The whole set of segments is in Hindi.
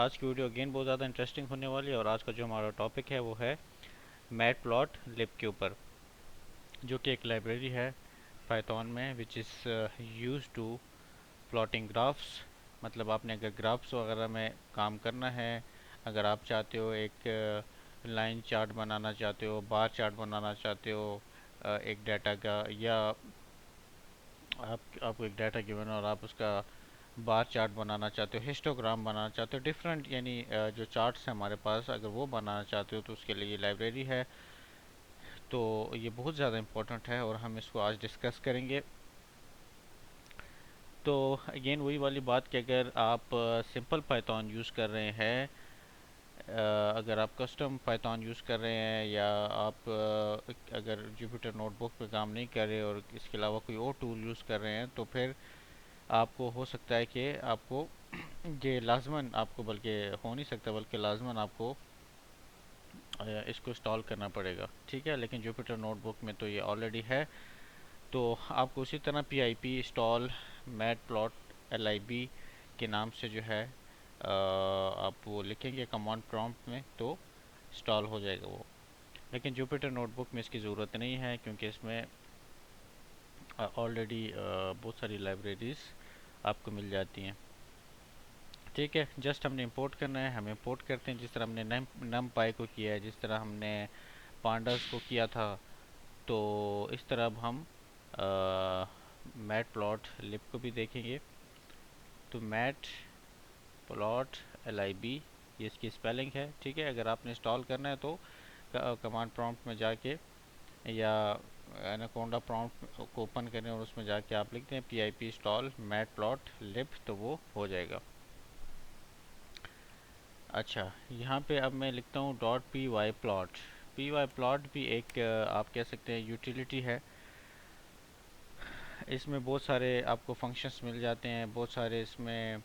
आज की वीडियो अगेन बहुत ज़्यादा इंटरेस्टिंग होने वाली है और आज का जो हमारा टॉपिक है वो है मैटप्लॉटलिब के ऊपर, जो कि एक लाइब्रेरी है पाइथन में which is use to plotting graphs. मतलब आपने अगर ग्राफ्स वगैरह में काम करना है, अगर आप चाहते हो एक लाइन चार्ट बनाना चाहते हो, बार चार्ट बनाना चाहते हो एक डाटा का, या आपको एक डाटा गिवन और आप उसका बार चार्ट बनाना चाहते हो, हिस्टोग्राम बनाना चाहते हो, डिफरेंट यानी जो चार्ट्स हैं हमारे पास, अगर वो बनाना चाहते हो तो उसके लिए ये लाइब्रेरी है। तो ये बहुत ज़्यादा इम्पोर्टेंट है और हम इसको आज डिस्कस करेंगे। तो अगेन वही वाली बात कि अगर आप सिंपल पाइथन यूज़ कर रहे हैं, अगर आप कस्टम पाइथन यूज़ कर रहे हैं, या आप अगर जुपिटर नोटबुक पे काम नहीं कर रहे और इसके अलावा कोई और टूल यूज़ कर रहे हैं, तो फिर आपको हो सकता है कि आपको ये लाजमन आपको, बल्कि हो नहीं सकता बल्कि लाजमन आपको इसको इंस्टॉल करना पड़ेगा। ठीक है, लेकिन जुपिटर नोटबुक में तो ये ऑलरेडी है। तो आपको उसी तरह pip इंस्टॉल मैटप्लॉट के नाम से जो है आप वो लिखेंगे कमांड प्रॉम्प्ट में तो इंस्टॉल हो जाएगा वो। लेकिन जुपिटर नोटबुक में इसकी ज़रूरत नहीं है क्योंकि इसमें ऑलरेडी बहुत सारी लाइब्रेरीज़ आपको मिल जाती हैं। ठीक है, जस्ट हमने इंपोर्ट करना है, हम इंपोर्ट करते हैं जिस तरह हमने नम पाई को किया है, जिस तरह हमने पांडास को किया था। तो इस तरह अब हम मैट प्लॉट लिब को भी देखेंगे। तो मैट प्लॉट LIB ये इसकी स्पेलिंग है। ठीक है, अगर आपने इंस्टॉल करना है तो कमांड प्रॉम्प्ट में जाके या एनाकोंडा प्रॉम्प्ट को ओपन करें और उसमें जाके आप लिखते हैं pip इंस्टॉल मैट प्लॉट लिब, तो वो हो जाएगा। अच्छा, यहाँ पे अब मैं लिखता हूँ .py प्लॉट भी एक आप कह सकते हैं यूटिलिटी है। इसमें बहुत सारे आपको फंक्शंस मिल जाते हैं, बहुत सारे इसमें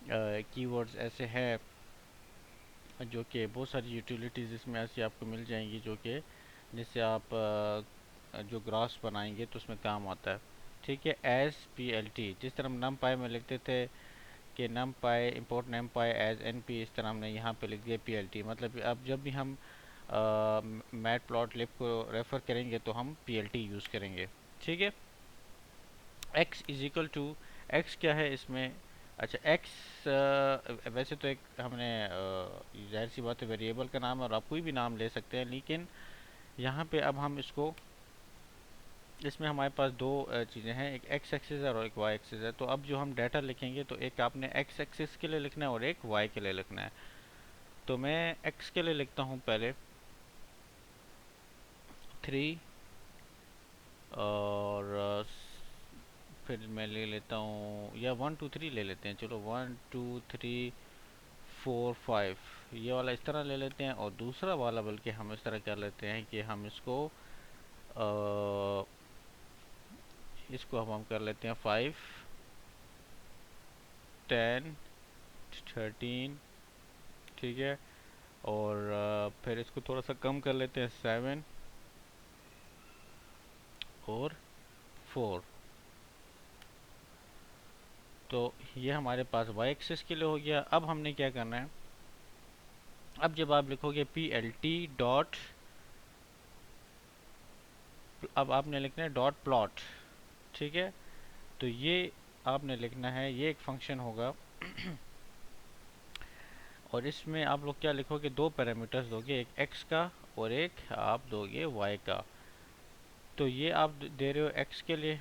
कीवर्ड्स ऐसे हैं जो कि बहुत सारी यूटिलिटीज़ इसमें ऐसी आपको मिल जाएंगी जो कि जिससे आप जो ग्राफ्स बनाएंगे तो उसमें काम आता है। ठीक है, एज PLT जिस तरह हम नम पाई में लिखते थे कि नम पाई इम्पोर्ट नम पाई एज NP, इस तरह हमने यहाँ पे लिख दिया PLT। मतलब अब जब भी हम मैट प्लॉट लिब को रेफ़र करेंगे तो हम PLT यूज़ करेंगे। ठीक है, x is equal to, x क्या है इसमें। अच्छा, x वैसे तो एक हमने जाहिर सी बात है वेरिएबल का नाम है और आप कोई भी नाम ले सकते हैं, लेकिन यहाँ पे अब हम इसको, इसमें हमारे पास दो चीज़ें हैं, एक x एक्सिस है और एक y एक्सिस है। तो अब जो हम डाटा लिखेंगे तो एक आपने x एक्सिस के लिए लिखना है और एक y के लिए लिखना है। तो मैं x के लिए लिखता हूँ पहले 3 और फिर मैं ले लेता हूँ, या 1 2 3 ले लेते हैं, चलो 1 2 3 4 5 ये वाला इस तरह ले लेते हैं। और दूसरा वाला बल्कि हम इस तरह कर लेते हैं कि हम इसको हम कर लेते हैं 5 10 13। ठीक है, और फिर इसको थोड़ा सा कम कर लेते हैं 7 और 4। तो ये हमारे पास y एक्सिस के लिए हो गया। अब हमने क्या करना है, अब जब आप लिखोगे PLT डॉट, अब आपने लिखना है डॉट प्लॉट। ठीक है, तो ये आपने लिखना है, ये एक फंक्शन होगा और इसमें आप लोग क्या लिखोगे, दो पैरामीटर्स दोगे, एक x का और एक आप दोगे y का। तो ये आप दे रहे हो x के लिए।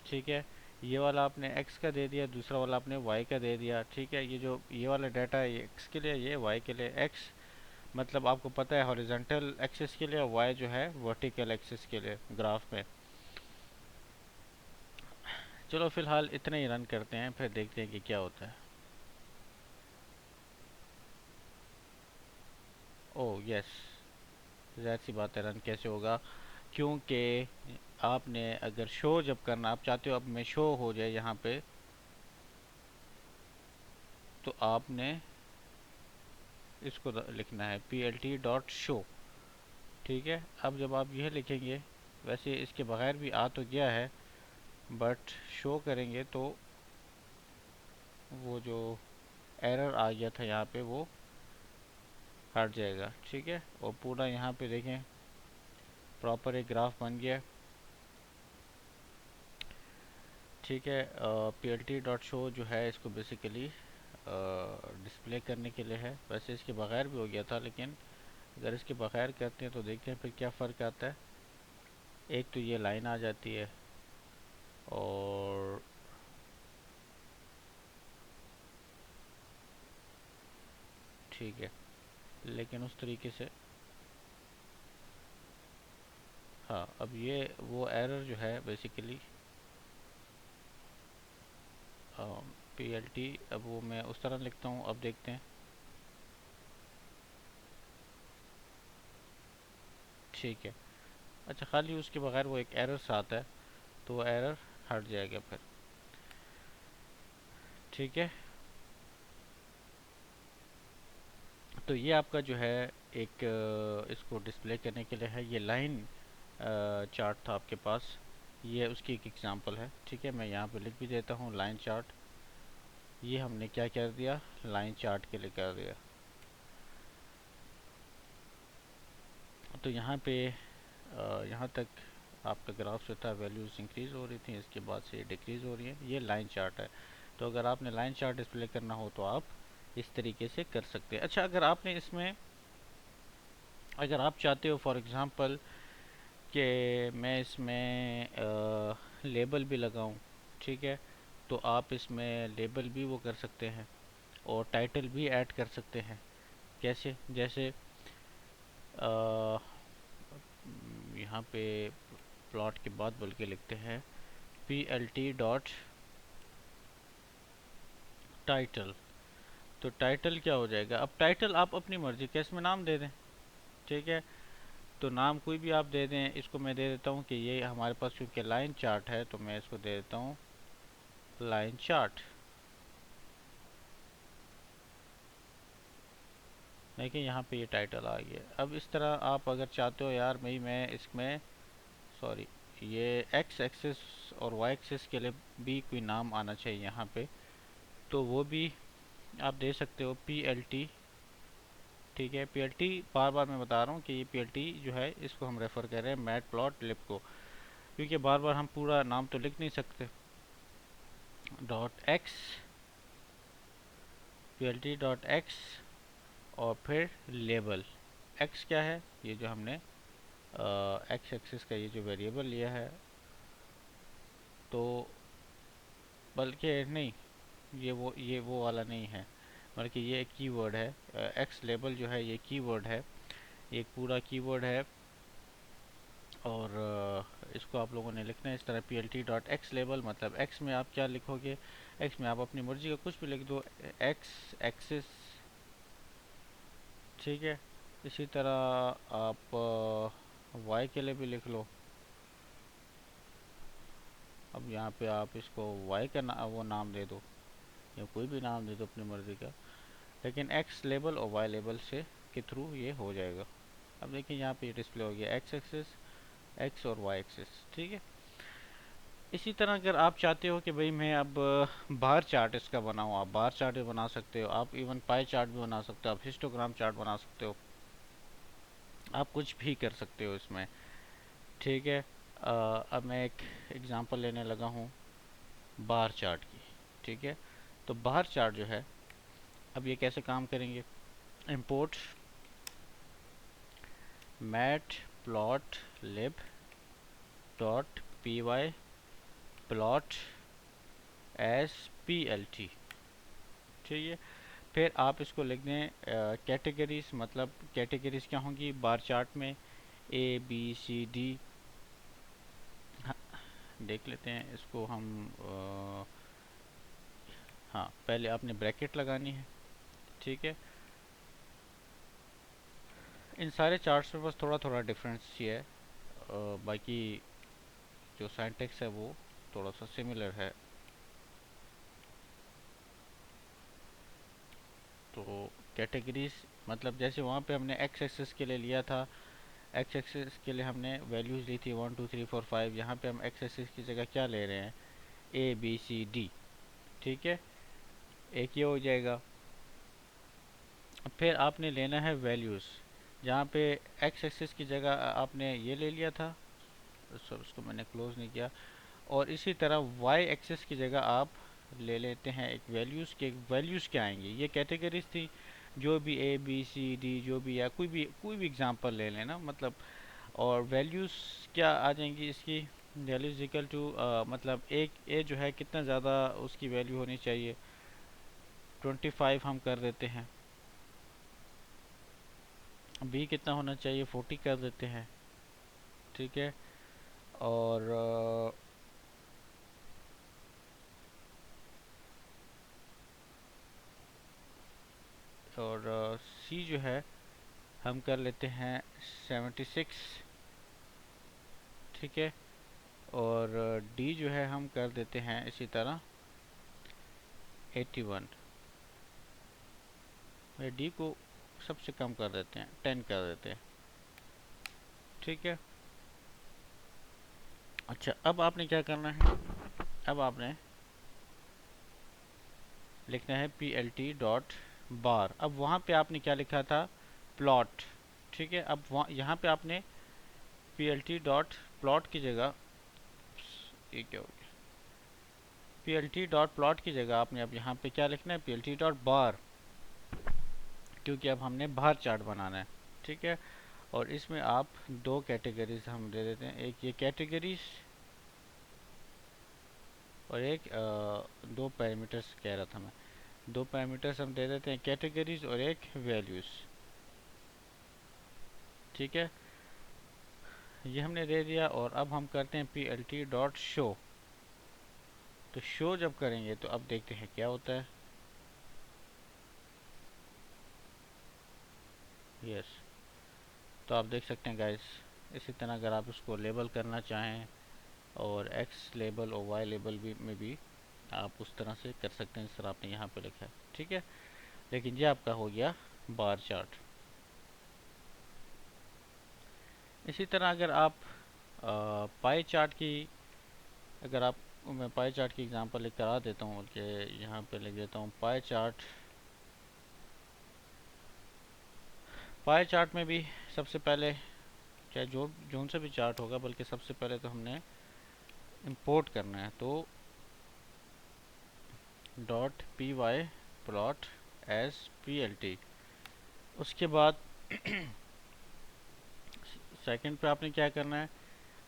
ठीक है, ये वाला आपने x का दे दिया, दूसरा वाला आपने y का दे दिया। ठीक है, ये जो ये वाला डाटा है ये x के लिए, ये y के लिए। x मतलब आपको पता है हॉरिजॉन्टल एक्सिस के लिए, और y जो है वर्टिकल एक्सिस के लिए ग्राफ में। चलो फिलहाल इतना ही रन करते हैं, फिर देखते हैं कि क्या होता है। ओह यस, ज़ाहिर सी बात है रन कैसे होगा, क्योंकि आपने अगर शो जब करना आप चाहते हो, अब मैं शो हो जाए यहाँ पे, तो आपने इसको लिखना है PLT डॉट शो। ठीक है, अब जब आप यह लिखेंगे, वैसे इसके बगैर भी आ तो गया है, बट शो करेंगे तो वो जो एरर आ गया था यहाँ पे वो हट जाएगा। ठीक है, और पूरा यहाँ पे देखें प्रॉपर एक ग्राफ बन गया। ठीक है, plt.show जो है इसको बेसिकली डिस्प्ले करने के लिए है। वैसे इसके बगैर भी हो गया था, लेकिन अगर इसके बगैर करते हैं तो देखते हैं फिर क्या फ़र्क आता है। एक तो ये लाइन आ जाती है, और ठीक है, लेकिन उस तरीके से हाँ, अब ये वो एरर जो है बेसिकली पी एल टी, अब वो मैं उस तरह लिखता हूँ। अब देखते हैं। ठीक है, अच्छा, खाली उसके बगैर वो एक एरर सा आता है, तो वो एरर हट जाएगा फिर। ठीक है, तो ये आपका जो है एक इसको डिस्प्ले करने के लिए है। ये लाइन चार्ट था आपके पास, ये उसकी एक एग्जांपल है। ठीक है, मैं यहाँ पे लिख भी देता हूँ लाइन चार्ट। ये हमने क्या कर दिया, लाइन चार्ट के लिए कर दिया। तो यहाँ पे यहाँ तक आपका ग्राफ जो था वैल्यूज़ इंक्रीज़ हो रही थी, इसके बाद से डिक्रीज़ हो रही है। ये लाइन चार्ट है। तो अगर आपने लाइन चार्ट डिस्प्ले करना हो तो आप इस तरीके से कर सकते हैं। अच्छा, अगर आपने इसमें, अगर आप चाहते हो फॉर एग्ज़ाम्पल कि मैं इसमें लेबल भी लगाऊं, ठीक है, तो आप इसमें लेबल भी वो कर सकते हैं और टाइटल भी ऐड कर सकते हैं। कैसे, जैसे यहाँ पे प्लॉट के बाद बोल के लिखते हैं plt टाइटल। तो टाइटल क्या हो जाएगा, अब टाइटल आप अपनी मर्जी का इसमें नाम दे दें। ठीक है, तो नाम कोई भी आप दे दें। इसको मैं दे देता हूँ कि ये हमारे पास क्योंकि लाइन चार्ट है, तो मैं इसको दे देता हूँ लाइन चार्ट। देखिए यहाँ पे ये टाइटल आ गया। अब इस तरह आप अगर चाहते हो यार भाई मैं इसमें, सॉरी, ये एक्स एक्सिस और वाई एक्सिस के लिए भी कोई नाम आना चाहिए यहाँ पे, तो वो भी आप दे सकते हो पी एल टी। ठीक है, पी एल टी बार बार मैं बता रहा हूँ कि ये पी एल टी जो है इसको हम रेफ़र कर रहे हैं मैट प्लॉट लिप को, क्योंकि बार बार हम पूरा नाम तो लिख नहीं सकते। Dot x, P L T dot x, और फिर लेबल। एक्स क्या है, ये जो हमने एक्स एक्सिस का ये जो वेरिएबल लिया है, तो बल्कि नहीं, ये वो वाला नहीं है, बल्कि ये एक कीवर्ड है। एक्स लेबल जो है ये कीवर्ड है, एक पूरा कीवर्ड है। और इसको आप लोगों ने लिखना है इस तरह, P L T dot x label. मतलब एक्स में आप क्या लिखोगे, एक्स में आप अपनी मर्जी का कुछ भी लिख दो, एक्स एक्सिस। ठीक है, इसी तरह आप वाई के लिए भी लिख लो। अब यहाँ पे आप इसको वाई का वो नाम दे दो, या कोई भी नाम दे दो अपनी मर्ज़ी का, लेकिन एक्स लेबल और वाई लेबल से के थ्रू ये हो जाएगा। अब देखिए यहाँ पे डिस्प्ले हो गया एक्स एक्सिस, एक्स और वाई एक्सिस। ठीक है, इसी तरह अगर आप चाहते हो कि भाई मैं अब बार चार्ट इसका बनाऊँ, आप बार चार्ट भी बना सकते हो, आप इवन पाई चार्ट भी बना सकते हो, आप हिस्टोग्राम चार्ट बना सकते हो, आप कुछ भी कर सकते हो इसमें। ठीक है, अब मैं एक एग्जांपल लेने लगा हूँ बार चार्ट की। ठीक है, तो बार चार्ट जो है, अब ये कैसे काम करेंगे, import matplotlib dot P Y plot S P L T. ठीक है, फिर आप इसको लिख दें कैटेगरीज। मतलब कैटेगरीज क्या होंगी बार चार्ट में, ए बी सी डी। देख लेते हैं इसको हम हाँ, पहले आपने ब्रैकेट लगानी है। ठीक है, इन सारे चार्ट्स में बस थोड़ा थोड़ा डिफरेंस ही है, बाकी जो सिंटैक्स है वो थोड़ा सा सिमिलर है। तो कैटेगरीज मतलब जैसे वहाँ पे हमने एक्स एक्सिस के लिए लिया था, एक्स एक्सिस के लिए हमने वैल्यूज़ ली थी 1 2 3 4 5। यहाँ पे हम एक्स एक्सिस की जगह क्या ले रहे हैं, ए बी सी डी। ठीक है, एक ये हो जाएगा। फिर आपने लेना है वैल्यूज़, जहाँ पे एक्स एक्सिस की जगह आपने ये ले लिया था, उसको मैंने क्लोज नहीं किया। और इसी तरह वाई एक्सिस की जगह आप ले लेते हैं एक वैल्यूज़ के। वैल्यूज़ क्या आएंगे, ये कैटेगरीज थी, जो भी ए बी सी डी जो भी, या कोई भी एग्जांपल ले लेना मतलब। और वैल्यूज़ क्या आ जाएंगी इसकी, वैल्यू इज इक्वल टू मतलब एक ए जो है कितना ज़्यादा उसकी वैल्यू होनी चाहिए, 25 हम कर देते हैं। बी कितना होना चाहिए, 40 कर देते हैं। ठीक है। और सी जो है हम कर लेते हैं 76। ठीक है। और डी जो है हम कर देते हैं इसी तरह 81। डी को सबसे कम कर देते हैं, 10 कर देते हैं। ठीक है। अच्छा, अब आपने क्या करना है, अब आपने लिखना है पी एल टी डॉट बार। अब वहाँ पे आपने क्या लिखा था, प्लॉट। ठीक है। अब वहाँ यहाँ पे आपने P L T dot plot की जगह, ये क्या हो गया, P L T dot plot की जगह आपने अब यहाँ पे क्या लिखना है, पी एल टी डॉट बार, क्योंकि अब हमने बार चार्ट बनाना है। ठीक है। और इसमें आप दो कैटेगरीज हम दे देते हैं, एक ये कैटेगरीज और एक दो पैरामीटर्स कह रहा था मैं, दो पैरामीटर्स हम दे देते हैं, कैटेगरीज और एक वैल्यूज़। ठीक है। ये हमने दे दिया। और अब हम करते हैं P L T dot show. तो शो जब करेंगे तो अब देखते हैं क्या होता है। यस, तो आप देख सकते हैं गाइस, इसी तरह अगर आप इसको लेबल करना चाहें और एक्स लेबल और वाई लेबल भी में भी आप उस तरह से कर सकते हैं जिस तरह आपने यहाँ पे लिखा है। ठीक है। लेकिन ये आपका हो गया बार चार्ट। इसी तरह अगर आप पाई चार्ट की, अगर आप, मैं पाई चार्ट की एग्जांपल लिख कर आ देता हूँ कि यहाँ पे लिख देता हूँ पाई चार्ट। पाई चार्ट में भी सबसे पहले, चाहे जो से भी चार्ट होगा, बल्कि सबसे पहले तो हमने इंपोर्ट करना है। तो dot P Y plot as P L T. उसके बाद सेकंड पे आपने क्या करना है,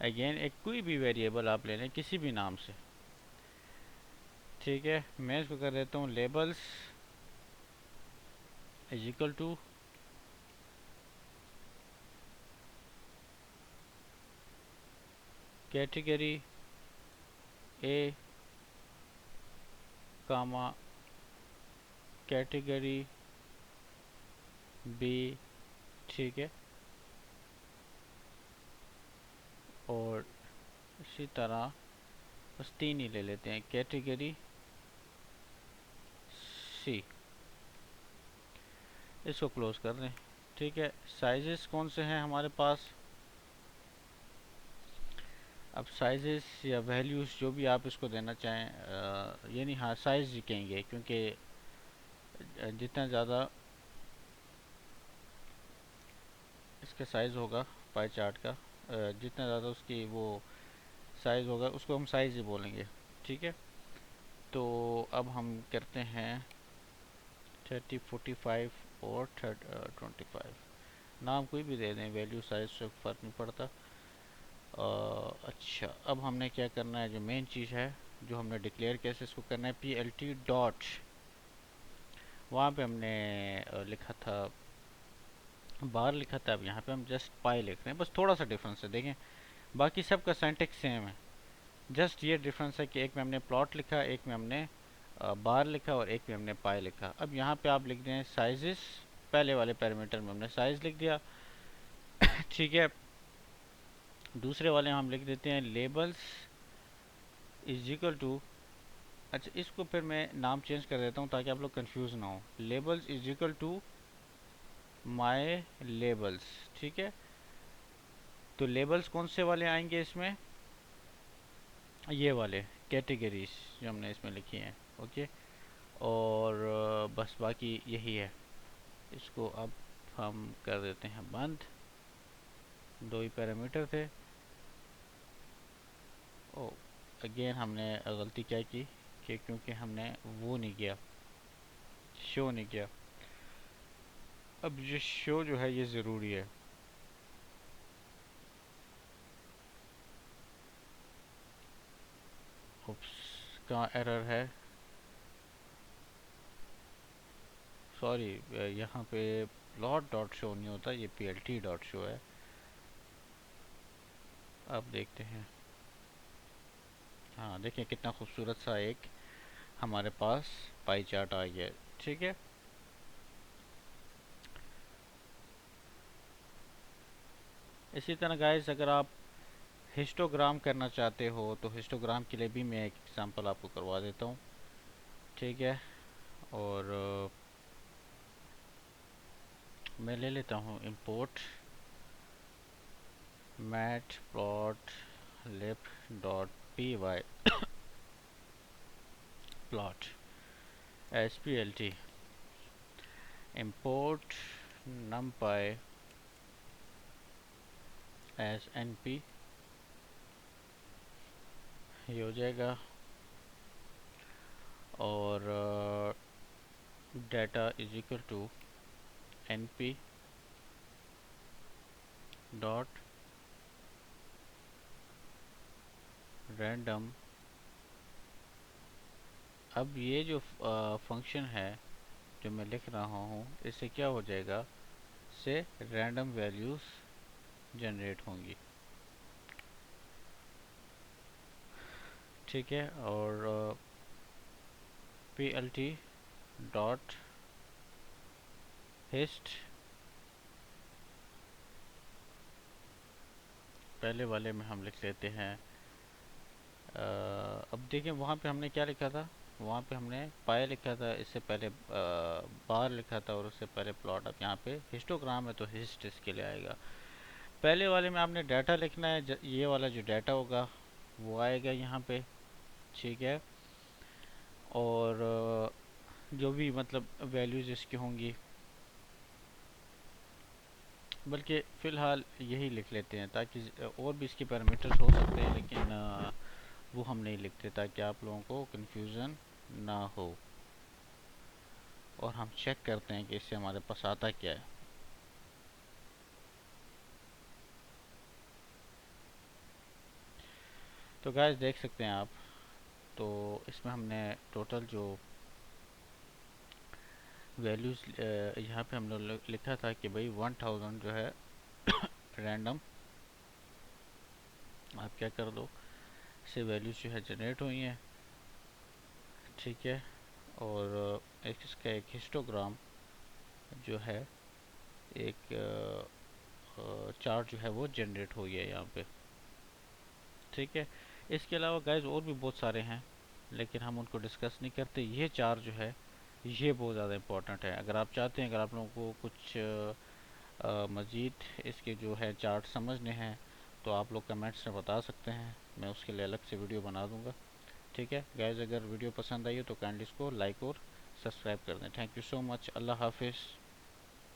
अगेन एक कोई भी वेरिएबल आप ले लें किसी भी नाम से। ठीक है। मैं इसको कर देता हूँ labels is equal to category A comma category B. ठीक है। और इसी तरह बस तीन ही ले लेते हैं, कैटेगरी सी। इसको क्लोज कर दें। ठीक है। साइजेस कौन से हैं हमारे पास, अब साइजेस या वैल्यूज़ जो भी आप इसको देना चाहें, यानी हाँ साइज़ ही कहेंगे, क्योंकि जितना ज़्यादा इसका साइज़ होगा पाई चार्ट का, जितना ज़्यादा उसकी वो साइज़ होगा उसको हम साइज़ ही बोलेंगे। ठीक है। तो अब हम करते हैं 30, 45 और 25। नाम कोई भी दे दें, वैल्यू साइज से फ़र्क नहीं पड़ता। अच्छा, अब हमने क्या करना है, जो मेन चीज़ है जो हमने डिक्लेयर कैसे इसको करना है, पी एल टी डॉट, वहाँ पे हमने लिखा था बार लिखा था, अब यहाँ पे हम जस्ट पाई लिख रहे हैं, बस थोड़ा सा डिफरेंस है देखें, बाकी सब का सिंटैक्स सेम है। जस्ट ये डिफरेंस है कि एक में हमने प्लॉट लिखा, एक में हमने बार लिखा और एक में हमने पाई लिखा। अब यहाँ पे आप लिख दें साइजेस, पहले वाले पैरामीटर में हमने साइज लिख दिया। ठीक है। दूसरे वाले हम लिख देते हैं लेबल्स इज इक्वल टू, अच्छा इसको फिर मैं नाम चेंज कर देता हूँ ताकि आप लोग कंफ्यूज ना हो, labels is equal to my labels. ठीक है। तो लेबल्स कौन से वाले आएंगे इसमें, ये वाले कैटेगरीज जो हमने इसमें लिखी हैं। ओके। और बस बाकी यही है। इसको अब हम कर देते हैं बंद। दो ही पैरामीटर थे। ओ अगेन हमने गलती क्या की कि क्योंकि हमने वो नहीं किया, शो नहीं किया। अब ये शो जो है ये ज़रूरी है। उप्स, कहाँ एरर है, सॉरी। यहाँ पे प्लॉट डॉट शो नहीं होता, ये plt डॉट शो है। अब देखते हैं। हाँ देखिए कितना खूबसूरत सा एक हमारे पास पाई चार्ट आ गया है। ठीक है, इसी तरह गाइस अगर आप हिस्टोग्राम करना चाहते हो तो हिस्टोग्राम के लिए भी मैं एक एग्जांपल आपको करवा देता हूँ। ठीक है, और मैं ले लेता हूँ import matplotlib dot P Y plot SPLT import numpy as np, ये हो जाएगा। और data is equal to np dot random. अब ये जो फंक्शन है जो मैं लिख रहा हूँ, इससे क्या हो जाएगा, से रैंडम वैल्यूज़ जनरेट होंगी। ठीक है, और plt डॉट हिस्ट, पहले वाले में हम लिख लेते हैं। अब देखिए वहाँ पे हमने क्या लिखा था, वहाँ पे हमने पाई लिखा था, इससे पहले बार लिखा था और उससे पहले प्लॉट। अब यहाँ पे हिस्टोग्राम है तो हिस्ट इसके लिए आएगा। पहले वाले में आपने डाटा लिखना है, ये वाला जो डाटा होगा वो आएगा यहाँ पे। ठीक है, और जो भी मतलब वैल्यूज़ इसकी होंगी, बल्कि फ़िलहाल यही लिख लेते हैं ताकि और भी इसके पैरामीटर्स हो सकते हैं, लेकिन वो हम नहीं लिखते ताकि आप लोगों को कन्फ्यूज़न ना हो। और हम चेक करते हैं कि इससे हमारे पास आता क्या है। तो गाइस देख सकते हैं आप, तो इसमें हमने टोटल जो वैल्यूज़ यहाँ पे हमने लिखा था कि भाई 1000 जो है रैंडम आप क्या कर दो, से वैल्यूज़ जो है जनरेट हुई हैं। ठीक है, और एक इसका एक हिस्टोग्राम जो है, एक चार्ट जो है वो जनरेट हो गया यहाँ पे। ठीक है, इसके अलावा गाइस और भी बहुत सारे हैं लेकिन हम उनको डिस्कस नहीं करते। ये चार जो है ये बहुत ज़्यादा इम्पोर्टेंट है। अगर आप चाहते हैं, अगर आप लोगों को कुछ मज़ीद इसके जो है चार्ट समझने हैं तो आप लोग कमेंट्स में बता सकते हैं, मैं उसके लिए अलग से वीडियो बना दूंगा। ठीक है गाइस, अगर वीडियो पसंद आई हो तो काइंडली इसको लाइक और सब्सक्राइब कर दें। थैंक यू सो मच, अल्लाह हाफिज़।